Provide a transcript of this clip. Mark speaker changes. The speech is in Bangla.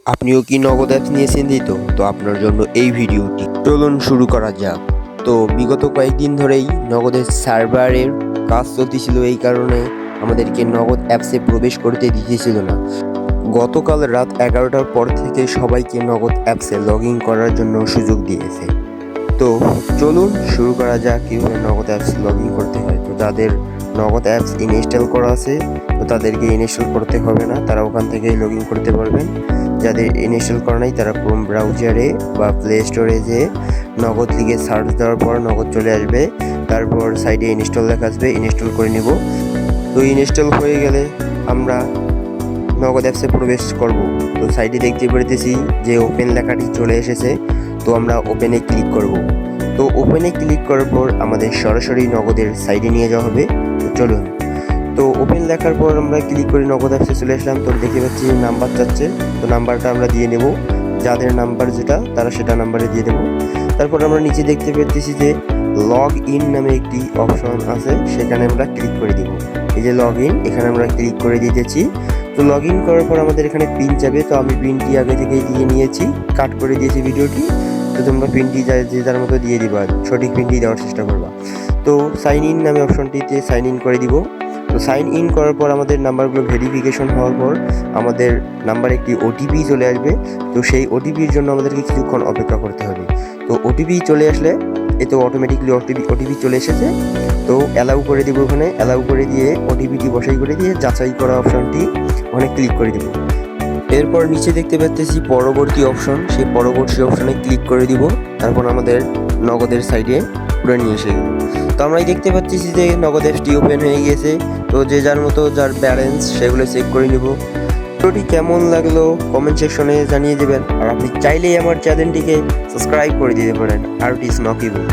Speaker 1: আপনিও কি নগদ অ্যাপস নিয়ে চিন্তিত? তো আপনার জন্য এই ভিডিওটি। চলুন শুরু করা যাক। তো বিগত কয়েকদিন ধরেই নগদের সার্ভারের কাজ চলতেছিল, এই কারণে আমাদেরকে নগদ অ্যাপসে প্রবেশ করতে দিতেছিল না। গতকাল রাত 11টার পর থেকে সবাইকে নগদ অ্যাপসে লগ ইন করার জন্য সুযোগ দিয়েছে। তো চলুন শুরু করা যাক কীভাবে নগদ অ্যাপস লগ ইন করতে হয়। তো যাদের নগদ অ্যাপস ইনস্টল করা আছে তো তাদেরকে ইনস্টল করতে হবে না, তারা ওখান থেকে লগ ইন করতে পারবেন। যাদের ইনস্টল করা নাই তারা ক্রোম ব্রাউজারে বা প্লে স্টোরে যেয়ে নগদ লিখে সার্চ দেওয়ার পর নগদ চলে আসবে, তারপর সাইডে ইনস্টল লেখা আসবে, ইনস্টল করে নেব। তো ইনস্টল হয়ে গেলে আমরা নগদ অ্যাপসে প্রবেশ করব। তো সাইডে দেখতে পেতেছি যে ওপেন লেখাটি চলে এসেছে, তো আমরা ওপেনে ক্লিক করব। তো ওপেনে ক্লিক করার পর আমাদের সরাসরি নগদের সাইডে নিয়ে যাওয়া হবে। তো চলুন, তো ওপেন লেখার পর আমরা ক্লিক করে নগদ অ্যাপসে চলে আসলাম। তো দেখতে পাচ্ছি নাম্বার চাচ্ছে, তো নাম্বারটা আমরা দিয়ে নেব। যাদের নাম্বার যেটা তারা সেটা নাম্বারে দিয়ে দেবো। তারপর আমরা নিচে দেখতে পেতেছি যে লগ ইন নামে একটি অপশন আছে, সেখানে আমরা ক্লিক করে দিব। এই যে লগ ইন, এখানে আমরা ক্লিক করে দিতেছি। তো লগ ইন করার পর আমাদের এখানে পিন যাবে, তো আমি পিনটি আগে থেকেই দিয়ে নিয়েছি, কাট করে দিয়েছি ভিডিওটি। তো তোমরা পিনটি যে যার মতো দিয়ে দিবা, সঠিক পিনটি দেওয়ার চেষ্টা করবা। তো সাইন ইন নামে অপশনটিতে সাইন ইন করে দিব। তো সাইন ইন করার পর আমাদের নাম্বারগুলো ভেরিফিকেশন হওয়ার পর আমাদের নাম্বারে একটি ওটিপি চলে আসবে। তো সেই ওটিপির জন্য আমাদেরকে কিছুক্ষণ অপেক্ষা করতে হবে। তো ওটিপি চলে আসলে এতে অটোমেটিকলি ওটিপি চলে এসেছে। তো অ্যালাউ করে দিব, ওখানে অ্যালাউ করে দিয়ে ওটিপিটি বসাই করে দিয়ে যাচাই করা অপশনটি ওখানে ক্লিক করে দিব। এরপর নিচে দেখতে পাচ্ছি পরবর্তী অপশন, সেই পরবর্তী অপশনে ক্লিক করে দিব। তারপর আমাদের নগদের সাইডে পুরো নিয়ে এসে গেল। তো আমরাই দেখতে পাচ্ছি যে নগদ অ্যাপসটি ওপেন হয়ে গিয়েছে। তো যে যার মতো যার ব্যালেন্স সেগুলো চেক করে নিব। ভিডিওটি কেমন লাগলো কমেন্ট সেকশনে জানিয়ে দেবেন। আর আপনি চাইলেই আমার চ্যানেলটিকে সাবস্ক্রাইব করে দিতে পারেন। আর ইট ইজ নকিবুল।